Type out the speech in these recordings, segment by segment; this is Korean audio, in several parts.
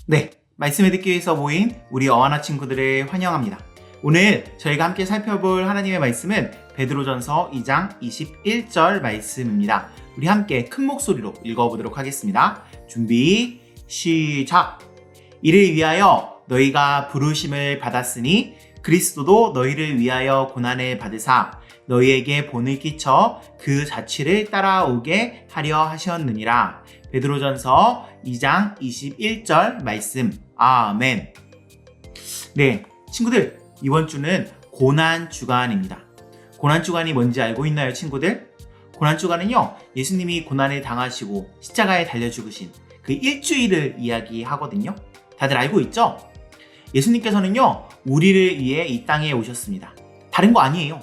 네, 말씀을 듣기 위해서 모인 우리 어하나 친구들을 환영합니다. 오늘 저희가 함께 살펴볼 하나님의 말씀은 베드로전서 2장 21절 말씀입니다. 우리 함께 큰 목소리로 읽어보도록 하겠습니다. 준비, 시작! 이를 위하여 너희가 부르심을 받았으니 그리스도도 너희를 위하여 고난을 받으사 너희에게 본을 끼쳐 그 자취를 따라오게 하려 하셨느니라. 베드로전서 2장 21절 말씀. 아멘. 네, 친구들, 이번 주는 고난주간입니다. 고난주간이 뭔지 알고 있나요, 친구들? 고난주간은요, 예수님이 고난을 당하시고 십자가에 달려 죽으신 그 일주일을 이야기하거든요. 다들 알고 있죠? 예수님께서는요, 우리를 위해 이 땅에 오셨습니다. 다른 거 아니에요.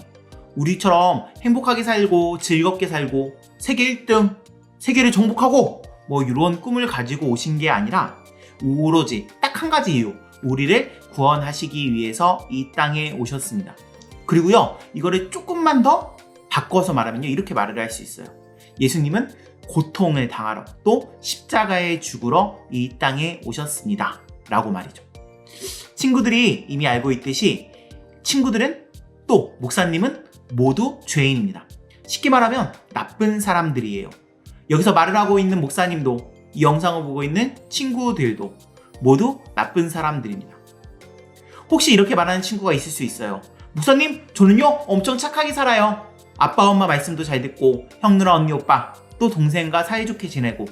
우리처럼 행복하게 살고 즐겁게 살고 세계 1등, 세계를 정복하고 이런 꿈을 가지고 오신 게 아니라 오로지 딱 한 가지 이유, 우리를 구원하시기 위해서 이 땅에 오셨습니다. 그리고요, 이거를 조금만 더 바꿔서 말하면요, 이렇게 말을 할 수 있어요. 예수님은 고통을 당하러 또 십자가에 죽으러 이 땅에 오셨습니다 라고 말이죠. 친구들이 이미 알고 있듯이 친구들은 또 목사님은 모두 죄인입니다. 쉽게 말하면 나쁜 사람들이에요. 여기서 말을 하고 있는 목사님도 이 영상을 보고 있는 친구들도 모두 나쁜 사람들입니다. 혹시 이렇게 말하는 친구가 있을 수 있어요. 목사님, 저는요 엄청 착하게 살아요. 아빠 엄마 말씀도 잘 듣고 형 누나 언니 오빠 또 동생과 사이좋게 지내고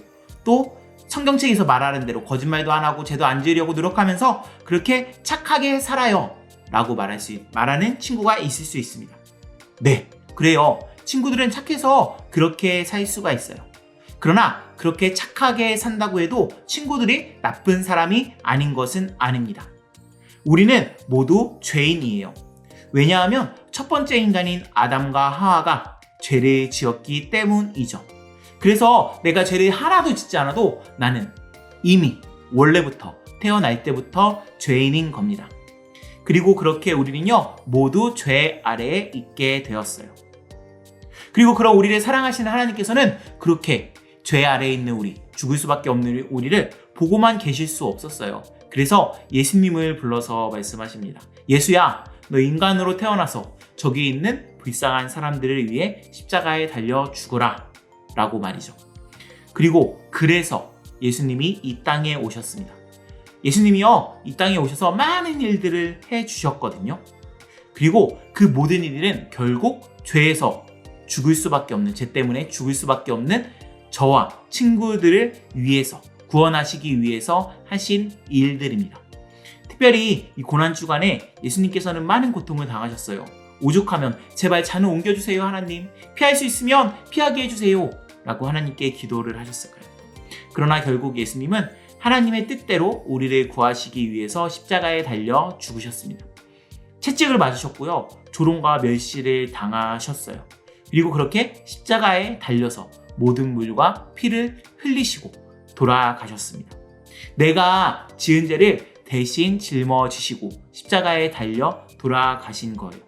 또 성경책에서 말하는 대로 거짓말도 안 하고 죄도 안 지으려고 노력하면서 그렇게 착하게 살아요 라고 말하는 친구가 있을 수 있습니다. 네, 그래요. 친구들은 착해서 그렇게 살 수가 있어요. 그러나 그렇게 착하게 산다고 해도 친구들이 나쁜 사람이 아닌 것은 아닙니다. 우리는 모두 죄인이에요. 왜냐하면 첫 번째 인간인 아담과 하와가 죄를 지었기 때문이죠. 그래서 내가 죄를 하나도 짓지 않아도 나는 이미 원래부터 태어날 때부터 죄인인 겁니다. 그리고 그렇게 우리는요 모두 죄 아래에 있게 되었어요. 그리고 그런 우리를 사랑하시는 하나님께서는 그렇게 죄 아래에 있는 우리, 죽을 수밖에 없는 우리를 보고만 계실 수 없었어요. 그래서 예수님을 불러서 말씀하십니다. 예수야, 너 인간으로 태어나서 저기 있는 불쌍한 사람들을 위해 십자가에 달려 죽어라 라고 말이죠. 그리고 그래서 예수님이 이 땅에 오셨습니다. 예수님이요 이 땅에 오셔서 많은 일들을 해주셨거든요. 그리고 그 모든 일들은 결국 죄에서 죽을 수밖에 없는, 죄 때문에 죽을 수밖에 없는 저와 친구들을 위해서, 구원하시기 위해서 하신 일들입니다. 특별히 이 고난주간에 예수님께서는 많은 고통을 당하셨어요. 오죽하면 제발 잔을 옮겨주세요 하나님, 피할 수 있으면 피하게 해주세요 라고 하나님께 기도를 하셨을 거예요. 그러나 결국 예수님은 하나님의 뜻대로 우리를 구하시기 위해서 십자가에 달려 죽으셨습니다. 채찍을 맞으셨고요, 조롱과 멸시를 당하셨어요. 그리고 그렇게 십자가에 달려서 모든 물과 피를 흘리시고 돌아가셨습니다. 내가 지은 죄를 대신 짊어지시고 십자가에 달려 돌아가신 거예요.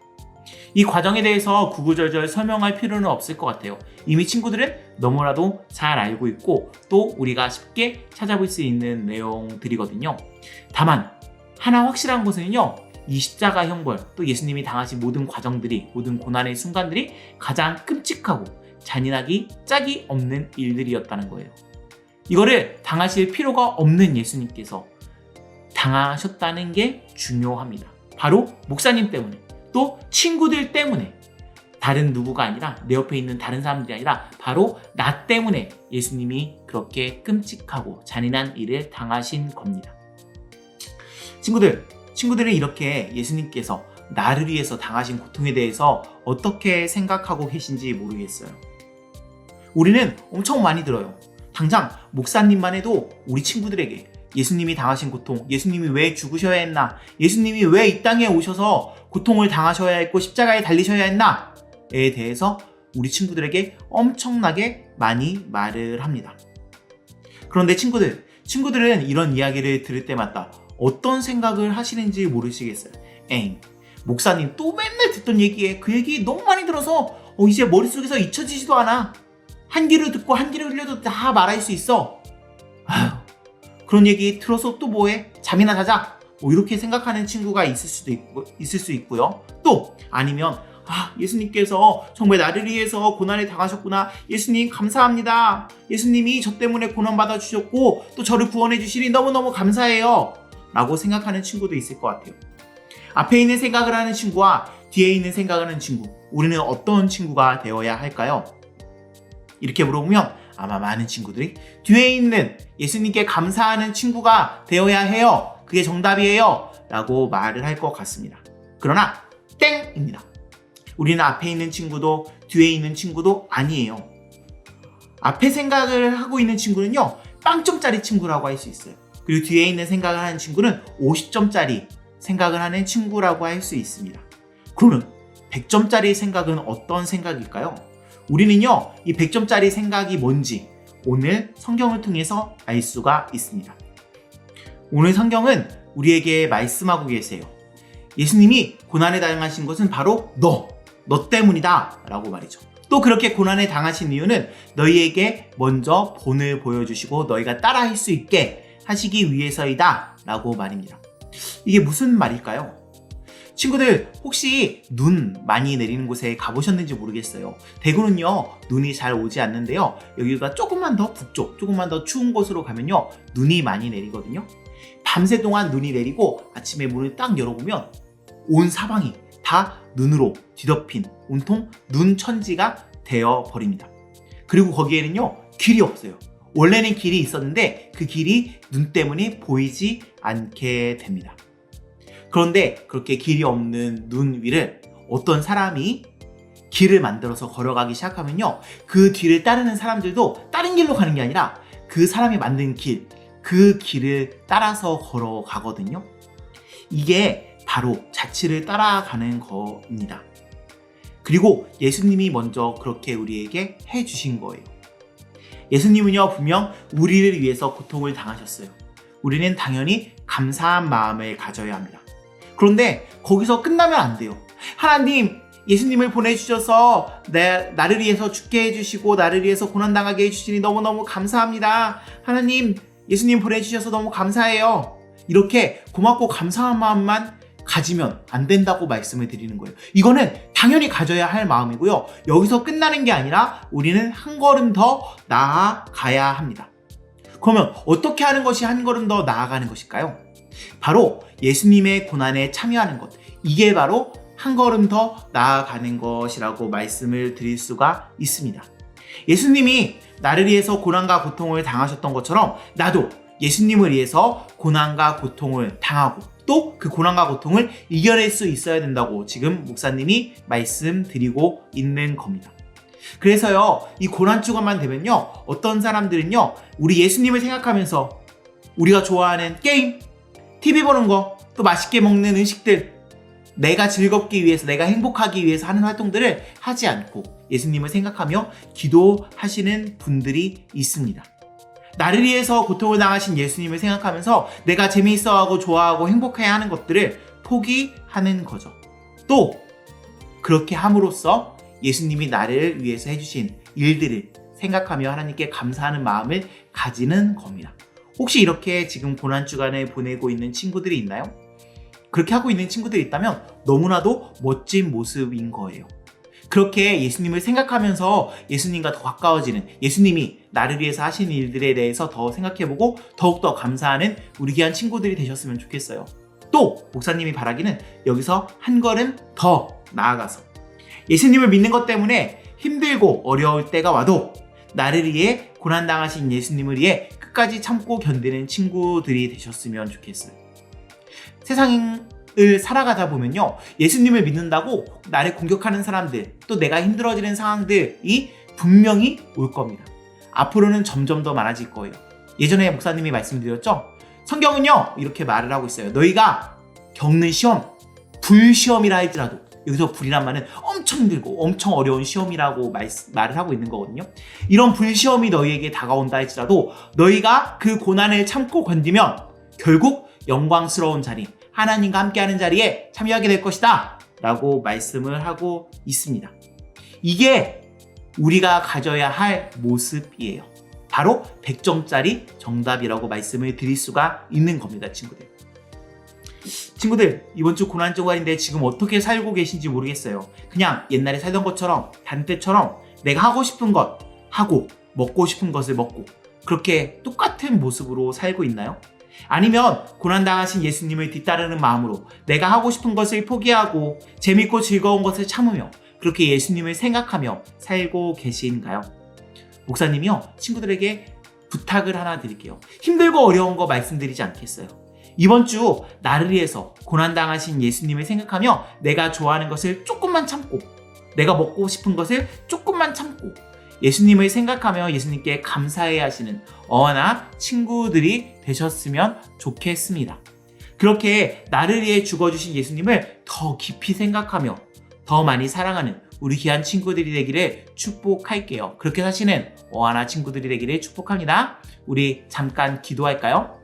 이 과정에 대해서 구구절절 설명할 필요는 없을 것 같아요. 이미 친구들은 너무나도 잘 알고 있고 또 우리가 쉽게 찾아볼 수 있는 내용들이거든요. 다만 하나 확실한 것은요, 이 십자가 형벌, 또 예수님이 당하신 모든 과정들이, 모든 고난의 순간들이 가장 끔찍하고 잔인하기 짝이 없는 일들이었다는 거예요. 이거를 당하실 필요가 없는 예수님께서 당하셨다는 게 중요합니다. 바로 목사님 때문에, 또 친구들 때문에, 다른 누구가 아니라, 내 옆에 있는 다른 사람들이 아니라 바로 나 때문에 예수님이 그렇게 끔찍하고 잔인한 일을 당하신 겁니다. 친구들은 이렇게 예수님께서 나를 위해서 당하신 고통에 대해서 어떻게 생각하고 계신지 모르겠어요. 우리는 엄청 많이 들어요. 당장 목사님만 해도 우리 친구들에게 예수님이 당하신 고통, 예수님이 왜 죽으셔야 했나, 예수님이 왜 이 땅에 오셔서 고통을 당하셔야 했고 십자가에 달리셔야 했나에 대해서 우리 친구들에게 엄청나게 많이 말을 합니다. 그런데 친구들은 이런 이야기를 들을 때마다 어떤 생각을 하시는지 모르시겠어요. 목사님 또 맨날 듣던 얘기에 그 얘기 너무 많이 들어서 이제 머릿속에서 잊혀지지도 않아. 한 귀로 듣고 한 귀로 흘려도 다 말할 수 있어. 그런 얘기 들어서 또 뭐해? 잠이나 자자. 뭐 이렇게 생각하는 친구가 있을 수 있고요. 또 아니면 예수님께서 정말 나를 위해서 고난을 당하셨구나. 예수님 감사합니다. 예수님이 저 때문에 고난 받아주셨고 또 저를 구원해 주시니 너무너무 감사해요. 라고 생각하는 친구도 있을 것 같아요. 앞에 있는 생각을 하는 친구와 뒤에 있는 생각을 하는 친구, 우리는 어떤 친구가 되어야 할까요? 이렇게 물어보면 아마 많은 친구들이 뒤에 있는 예수님께 감사하는 친구가 되어야 해요. 그게 정답이에요. 라고 말을 할 것 같습니다. 그러나 땡입니다. 우리는 앞에 있는 친구도 뒤에 있는 친구도 아니에요. 앞에 생각을 하고 있는 친구는요, 빵점짜리 친구라고 할 수 있어요. 그리고 뒤에 있는 생각을 하는 친구는 50점짜리 생각을 하는 친구라고 할 수 있습니다. 그러면 100점짜리 생각은 어떤 생각일까요? 우리는요, 이 100점짜리 생각이 뭔지 오늘 성경을 통해서 알 수가 있습니다. 오늘 성경은 우리에게 말씀하고 계세요. 예수님이 고난에 당하신 것은 바로 너 때문이다 라고 말이죠. 또 그렇게 고난에 당하신 이유는 너희에게 먼저 본을 보여주시고 너희가 따라할 수 있게 하시기 위해서이다 라고 말입니다. 이게 무슨 말일까요? 친구들, 혹시 눈 많이 내리는 곳에 가보셨는지 모르겠어요. 대구는요, 눈이 잘 오지 않는데요, 여기가 조금만 더 북쪽, 조금만 더 추운 곳으로 가면요, 눈이 많이 내리거든요. 밤새 동안 눈이 내리고 아침에 문을 딱 열어보면 온 사방이 다 눈으로 뒤덮인 온통 눈천지가 되어버립니다. 그리고 거기에는요, 길이 없어요. 원래는 길이 있었는데 그 길이 눈 때문에 보이지 않게 됩니다. 그런데 그렇게 길이 없는 눈 위를 어떤 사람이 길을 만들어서 걸어가기 시작하면요, 그 뒤를 따르는 사람들도 다른 길로 가는 게 아니라 그 사람이 만든 길, 그 길을 따라서 걸어가거든요. 이게 바로 자취를 따라가는 겁니다. 그리고 예수님이 먼저 그렇게 우리에게 해주신 거예요. 예수님은요, 분명 우리를 위해서 고통을 당하셨어요. 우리는 당연히 감사한 마음을 가져야 합니다. 그런데 거기서 끝나면 안 돼요. 하나님, 예수님을 보내주셔서 나를 위해서 죽게 해주시고 나를 위해서 고난당하게 해주시니 너무너무 감사합니다. 하나님, 예수님 보내주셔서 너무 감사해요. 이렇게 고맙고 감사한 마음만 가지면 안 된다고 말씀을 드리는 거예요. 이거는 당연히 가져야 할 마음이고요. 여기서 끝나는 게 아니라 우리는 한 걸음 더 나아가야 합니다. 그러면 어떻게 하는 것이 한 걸음 더 나아가는 것일까요? 바로 예수님의 고난에 참여하는 것. 이게 바로 한 걸음 더 나아가는 것이라고 말씀을 드릴 수가 있습니다. 예수님이 나를 위해서 고난과 고통을 당하셨던 것처럼 나도 예수님을 위해서 고난과 고통을 당하고 또 그 고난과 고통을 이겨낼 수 있어야 된다고 지금 목사님이 말씀드리고 있는 겁니다. 그래서요, 이 고난 주간만 되면요, 어떤 사람들은요, 우리 예수님을 생각하면서 우리가 좋아하는 게임, TV 보는 거, 또 맛있게 먹는 음식들, 내가 즐겁기 위해서, 내가 행복하기 위해서 하는 활동들을 하지 않고 예수님을 생각하며 기도하시는 분들이 있습니다. 나를 위해서 고통을 당하신 예수님을 생각하면서 내가 재미있어하고 좋아하고 행복해야 하는 것들을 포기하는 거죠. 또 그렇게 함으로써 예수님이 나를 위해서 해주신 일들을 생각하며 하나님께 감사하는 마음을 가지는 겁니다. 혹시 이렇게 지금 고난주간을 보내고 있는 친구들이 있나요? 그렇게 하고 있는 친구들이 있다면 너무나도 멋진 모습인 거예요. 그렇게 예수님을 생각하면서 예수님과 더 가까워지는, 예수님이 나를 위해서 하신 일들에 대해서 더 생각해보고 더욱더 감사하는 우리 귀한 친구들이 되셨으면 좋겠어요. 또 목사님이 바라기는 여기서 한 걸음 더 나아가서 예수님을 믿는 것 때문에 힘들고 어려울 때가 와도 나를 위해 고난당하신 예수님을 위해 끝까지 참고 견디는 친구들이 되셨으면 좋겠어요. 세상을 살아가다 보면요, 예수님을 믿는다고 나를 공격하는 사람들, 또 내가 힘들어지는 상황들이 분명히 올 겁니다. 앞으로는 점점 더 많아질 거예요. 예전에 목사님이 말씀드렸죠? 성경은요, 이렇게 말을 하고 있어요. 너희가 겪는 시험, 불시험이라 할지라도, 여기서 불이란 말은 엄청 힘들고 엄청 어려운 시험이라고 말을 하고 있는 거거든요. 이런 불시험이 너희에게 다가온다 할지라도 너희가 그 고난을 참고 견디면 결국 영광스러운 자리, 하나님과 함께하는 자리에 참여하게 될 것이다 라고 말씀을 하고 있습니다. 이게 우리가 가져야 할 모습이에요. 바로 100점짜리 정답이라고 말씀을 드릴 수가 있는 겁니다, 친구들. 친구들, 이번 주 고난주간인데 지금 어떻게 살고 계신지 모르겠어요. 그냥 옛날에 살던 것처럼, 단때처럼 내가 하고 싶은 것 하고 먹고 싶은 것을 먹고 그렇게 똑같은 모습으로 살고 있나요? 아니면 고난당하신 예수님을 뒤따르는 마음으로 내가 하고 싶은 것을 포기하고 재밌고 즐거운 것을 참으며 그렇게 예수님을 생각하며 살고 계신가요? 목사님이요, 친구들에게 부탁을 하나 드릴게요. 힘들고 어려운 거 말씀드리지 않겠어요. 이번 주 나를 위해서 고난당하신 예수님을 생각하며 내가 좋아하는 것을 조금만 참고 내가 먹고 싶은 것을 조금만 참고 예수님을 생각하며 예수님께 감사해야 하시는 어나 친구들이 되셨으면 좋겠습니다. 그렇게 나를 위해 죽어주신 예수님을 더 깊이 생각하며 더 많이 사랑하는 우리 귀한 친구들이 되기를 축복할게요. 그렇게 사시는 어나 친구들이 되기를 축복합니다. 우리 잠깐 기도할까요?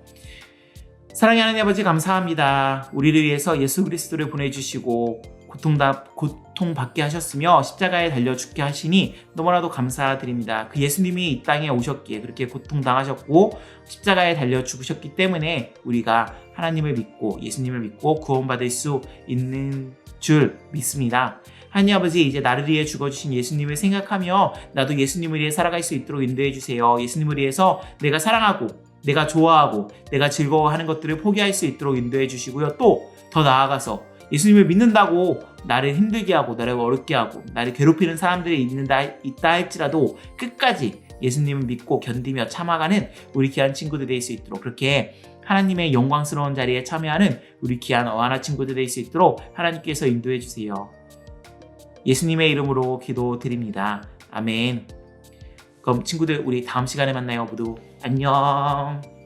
사랑의 하나님 아버지, 감사합니다. 우리를 위해서 예수 그리스도를 보내주시고 고통받게 하셨으며 십자가에 달려 죽게 하시니 너무나도 감사드립니다. 그 예수님이 이 땅에 오셨기에 그렇게 고통당하셨고 십자가에 달려 죽으셨기 때문에 우리가 하나님을 믿고 예수님을 믿고 구원받을 수 있는 줄 믿습니다. 하나님 아버지, 이제 나를 위해 죽어주신 예수님을 생각하며 나도 예수님을 위해 살아갈 수 있도록 인도해 주세요. 예수님을 위해서 내가 사랑하고 내가 좋아하고 내가 즐거워하는 것들을 포기할 수 있도록 인도해 주시고요. 또 더 나아가서 예수님을 믿는다고 나를 힘들게 하고 나를 어렵게 하고 나를 괴롭히는 사람들이 있다 할지라도 끝까지 예수님을 믿고 견디며 참아가는 우리 귀한 친구들 될 수 있도록, 그렇게 하나님의 영광스러운 자리에 참여하는 우리 귀한 어하나 친구들 될 수 있도록 하나님께서 인도해 주세요. 예수님의 이름으로 기도드립니다. 아멘. 그럼 친구들, 우리 다음 시간에 만나요. 모두 안녕.